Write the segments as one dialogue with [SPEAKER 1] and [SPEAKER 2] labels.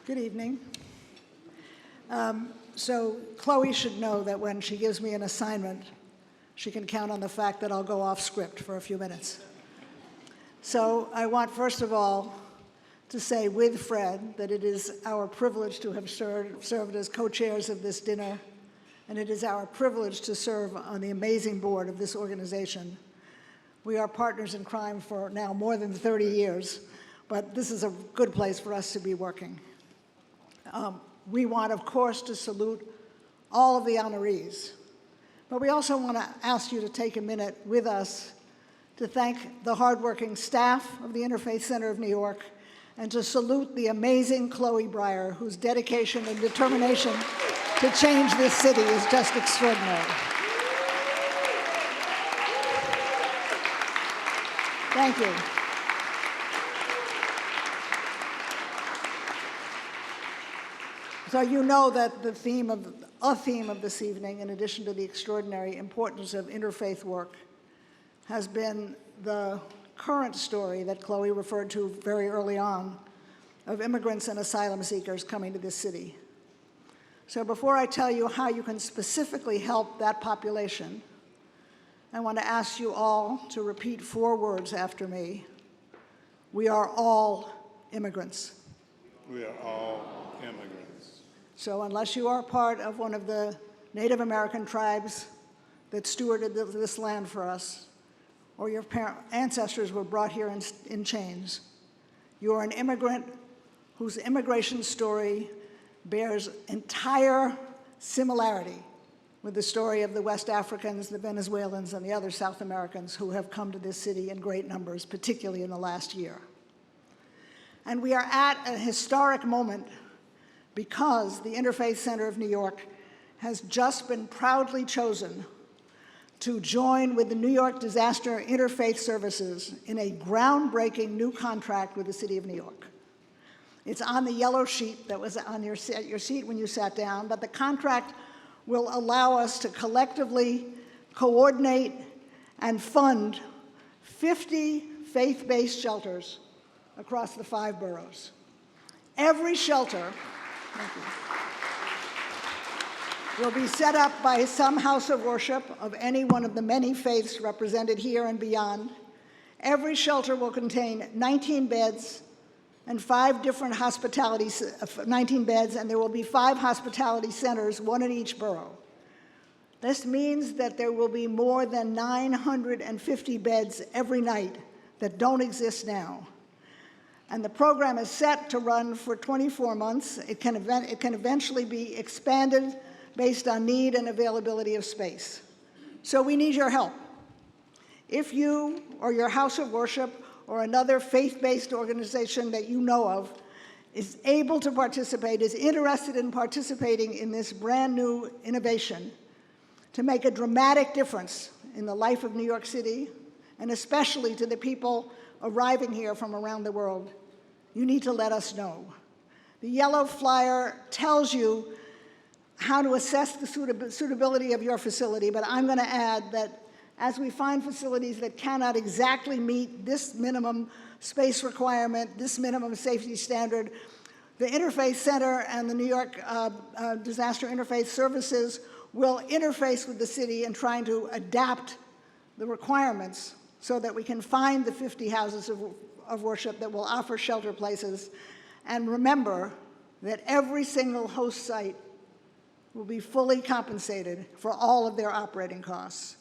[SPEAKER 1] Good evening. So Chloe should know that when she gives me an assignment, she can count on the fact that I'll go off script for a few minutes. So I want, first of all, to say with Fred that it is our privilege to have served as co-chairs of this dinner, and it is our privilege to serve on the amazing board of this organization. We are partners in crime for now more than 30 years, but this is a good place for us to be working. We want, of course, to salute all of the honorees, but we also want to ask you to take a minute with us to thank the hardworking staff of the Interfaith Center of New York and to salute the amazing Chloe Breyer, whose dedication and determination to change this city is just extraordinary. Thank you. So you know that the theme of this evening, in addition to the extraordinary importance of interfaith work, has been the current story that Chloe referred to very early on of immigrants and asylum seekers coming to this city. So before I tell you how you can specifically help that population, I want to ask you all to repeat 4 words after me. We are all immigrants.
[SPEAKER 2] We are all immigrants.
[SPEAKER 1] So unless you are part of one of the Native American tribes that stewarded this land for us, or your ancestors were brought here in chains, you are an immigrant whose immigration story bears entire similarity with the story of the West Africans, the Venezuelans, and the other South Americans who have come to this city in great numbers, particularly in the last year. And we are at a historic moment because the Interfaith Center of New York has just been proudly chosen to join with the New York Disaster Interfaith Services in a groundbreaking new contract with the City of New York. It's on the yellow sheet that was on your seat when you sat down, but the contract will allow us to collectively coordinate and fund 50 faith-based shelters across the 5 boroughs. Every shelter will be set up by some house of worship of any one of the many faiths represented here and beyond. Every shelter will contain 19 beds and 5 different 19 beds, and there will be 5 hospitality centers, 1 in each borough. This means that there will be more than 950 beds every night that don't exist now. And the program is set to run for 24 months. It can eventually be expanded based on need and availability of space. So we need your help. If you or your house of worship or another faith-based organization that you know of is able to participate, is interested in participating in this brand new innovation to make a dramatic difference in the life of New York City, and especially to the people arriving here from around the world, you need to let us know. The yellow flyer tells you how to assess the suitability of your facility, but I'm going to add that as we find facilities that cannot exactly meet this minimum space requirement, this minimum safety standard, the Interfaith Center and the New York Disaster Interfaith Services will interface with the city in trying to adapt the requirements so that we can find the 50 houses of worship that will offer shelter places. And remember that every single host site will be fully compensated for all of their operating costs.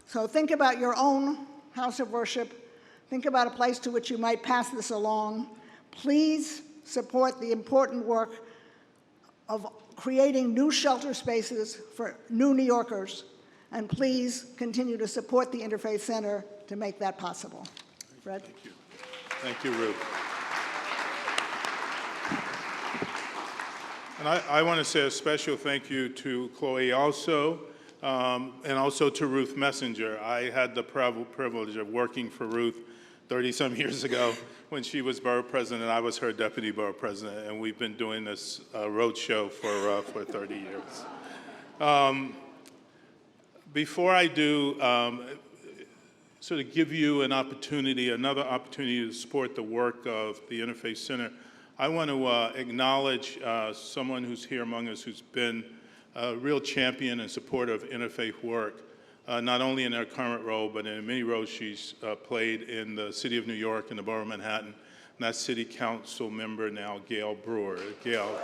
[SPEAKER 1] So think about your own house of worship. Think about a place to which you might pass this along. Please support the important work of creating new shelter spaces for new New Yorkers, and please continue to support the Interfaith Center to make that possible. Fred?
[SPEAKER 2] Thank you. Thank you, Ruth. And I want to say a special thank you to Chloe also, and also to Ruth Messenger. I had the privilege of working for Ruth 30-some years ago when she was borough president. I was her deputy borough president, and we've been doing this road show for 30 years. Before I do, sort of give you an opportunity, another opportunity to support the work of the Interfaith Center, I want to acknowledge someone who's here among us who's been a real champion and supporter of interfaith work, not only in her current role, but in many roles she's played in the city of New York and the borough of Manhattan. And that's City Council member now, Gail Brewer. Gail.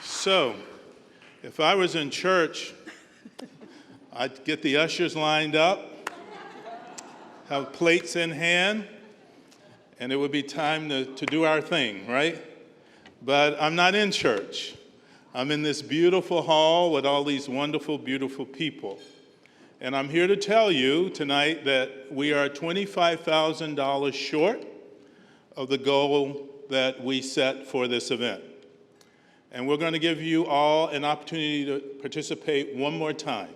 [SPEAKER 2] So, if I was in church, I'd get the ushers lined up, have plates in hand, and it would be time to do our thing, right? But I'm not in church. I'm in this beautiful hall with all these wonderful, beautiful people. And I'm here to tell you tonight that we are $25,000 short of the goal that we set for this event. And we're going to give you all an opportunity to participate one more time.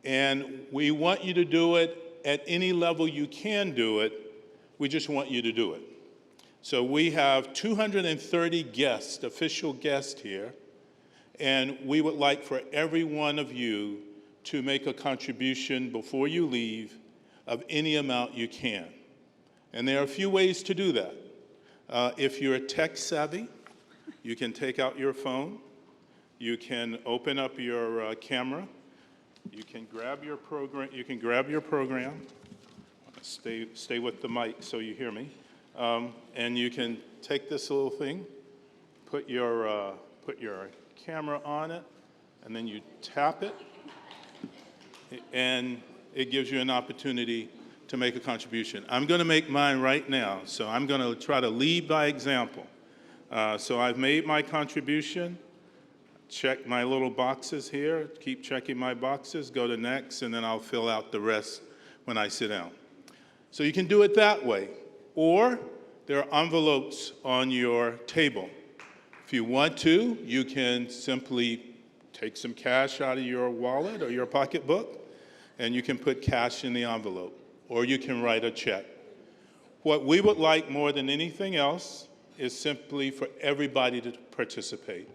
[SPEAKER 2] And we want you to do it at any level you can do it. We just want you to do it. So we have 230 guests, official guests here, and we would like for every one of you to make a contribution before you leave of any amount you can. And there are a few ways to do that. If you're tech savvy, you can take out your phone, you can open up your camera, you can grab your program, stay with the mic so you hear me, and you can take this little thing, put your camera on it, and then you tap it, and it gives you an opportunity to make a contribution. I'm going to make mine right now, so I'm going to try to lead by example. So I've made my contribution, check my little boxes here, keep checking my boxes, go to next, and then I'll fill out the rest when I sit down. So you can do it that way, or there are envelopes on your table. If you want to, you can simply take some cash out of your wallet or your pocketbook, and you can put cash in the envelope, or you can write a check. What we would like more than anything else is simply for everybody to participate.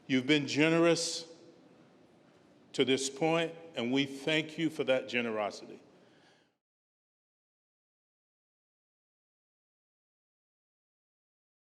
[SPEAKER 2] You've been generous to this point, and we thank you for that generosity.